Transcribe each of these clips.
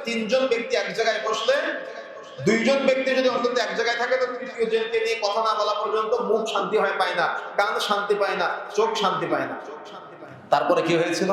তিনজন ব্যক্তি এক জায়গায় বসলে দুইজন ব্যক্তি যদি অন্তত এক জায়গায় থাকে তো তৃতীয় জনকে নিয়ে কথা না বলা পর্যন্ত মুখ শান্তি হয় পায় না, কান শান্তি পায় না, চোখ শান্তি পায় না। তারপরে কি হয়েছিল?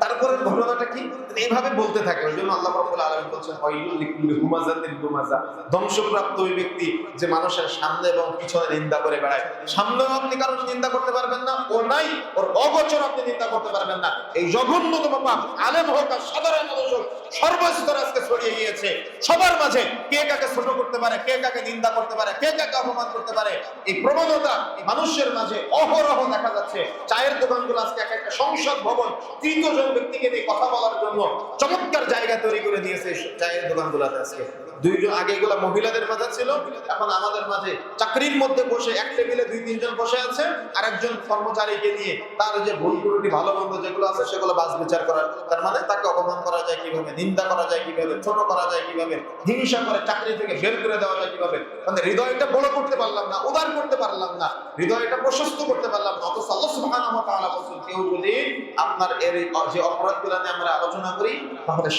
তারপরের ঘটনাটা কি? এইভাবে বলতে থাকে। ওই জন্য আল্লাহ রাব্বুল আলামিন বলছেন ওয়াইলুল লিকুল্লি হুমাযাতিন লুমাযা, ধ্বংসপ্রাপ্ত ওই ব্যক্তি যে মানুষের সামনে এবং পিছনে নিন্দা করে বেড়ায়। সামনেও আপনি কারণ নিন্দা করতে পারবেন না, ও নাই ওর অগোচর আপনি নিন্দা করতে পারবেন না। এই জঘন্যতম পাপ, আলেম হোক আর সাধারণ মানুষ হোক, সর্বস্তরে আজকে ছড়িয়ে গিয়েছে। সবার মাঝে কে কাকে ছোট করতে পারে, কে কাকে নিন্দা করতে পারে, কে কাকে অপমান করতে পারে, এই প্রবণতা মানুষের মাঝে অহরহ দেখা যাচ্ছে। চায়ের দোকানগুলো আজকে এক একটা সংসদ ভবন, তৃতীয় জন ব্যক্তিকে নিয়ে কথা বলার জন্য চমৎকার জায়গা তৈরি করে দিয়েছে চায়ের দোকানগুলোতে। আজকে দুইজন, আগে এগুলো মহিলাদের মাঝে ছিল, এখন আমাদের মাঝে চাকরির মধ্যে বসে এক টেবিলে দুই তিনজন বসে আছে, আর একজন কর্মচারীকে নিয়ে তার যে ভুল ত্রুটি ভালো মন্দ যেগুলো আছে সেগুলো বাছ বিচার করার। তার মানে তাকে অপমান করা যায় কিভাবে, নিন্দা করা যায় কিভাবে, ছোট করা যায় কিভাবে, হিংসা করে চাকরি থেকে বের করে দেওয়া যায় কিভাবে। মানে হৃদয়টা বড় করতে পারলাম না, উদার করতে পারলাম না, হৃদয়টা প্রশস্ত করতে পারলাম না। অথচ আল্লাহ সুবহানাহু ওয়া তাআলা বলেন, কেউ যদি আপনার এর যে অপরাধগুলো নিয়ে আমরা আলোচনা করি, তাহলে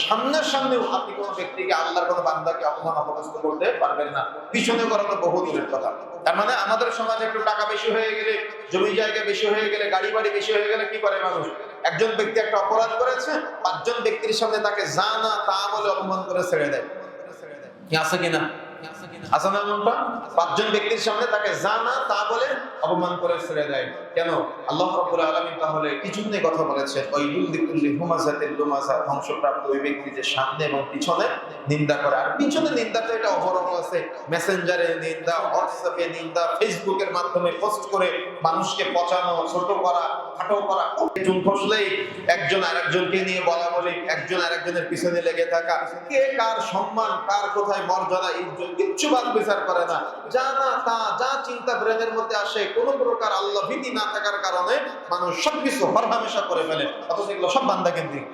সামনেও আপনি কোনো ব্যক্তিকে, আল্লাহর কোনো বান্দাকে অপমান অপদস্থ করতে পারবেন না, পিছনে করা তো বহু দূরের কথা। তার মানে আমাদের সমাজে একটু টাকা বেশি হয়ে গেলে, জমি জায়গা বেশি হয়ে গেলে, গাড়ি বাড়ি বেশি হয়ে গেলে কি করে মানুষ? একজন ব্যক্তি একটা অপরাধ করেছে, পাঁচজন ব্যক্তির সামনে তাকে যা না তা বলে অপমান করে ছেড়ে দেয়। কি আছে কিনা? আছে না এমনটা? পাঁচজন ব্যক্তির সামনে তাকে যা না তা বলে অপমান করে ছেড়ে দেয়। কেন? আল্লাহ রাব্বুল আলামিন তাহলে কি জন্য কথা বলেছেন? ওয়াইলুল লিকুল্লি হুমাযাতিন লুমাযা, ধ্বংসপ্রাপ্ত ওই ব্যক্তি যে সামনে এবং পিছনে নিন্দা করে। আর পিছনে নিন্দা তো এটা অহরহ আছে, মেসেঞ্জারে নিন্দা, হোয়াটসঅ্যাপে নিন্দা, ফেসবুকের মাধ্যমে পোস্ট করে মানুষকে পচানো, ছোট করা, খাটো করা। একজন ফসলেই একজন আরেকজনকে নিয়ে বলা বলি, একজন আরেকজনের পিছনে লেগে থাকা, কে কার সম্মান, কার কোথায় মর্যাদা, ইজ্জত কিচ্ছু বাদ বিচার করে না। যা না তা, যা চিন্তা ব্রেনের মধ্যে আসে, কোন প্রকার আল্লাহ ভীতি না থাকার কারণে মানুষ সবকিছু হরহামেশা করে ফেলে। অথচ এগুলো সব বান্দা কেন্দ্রিক।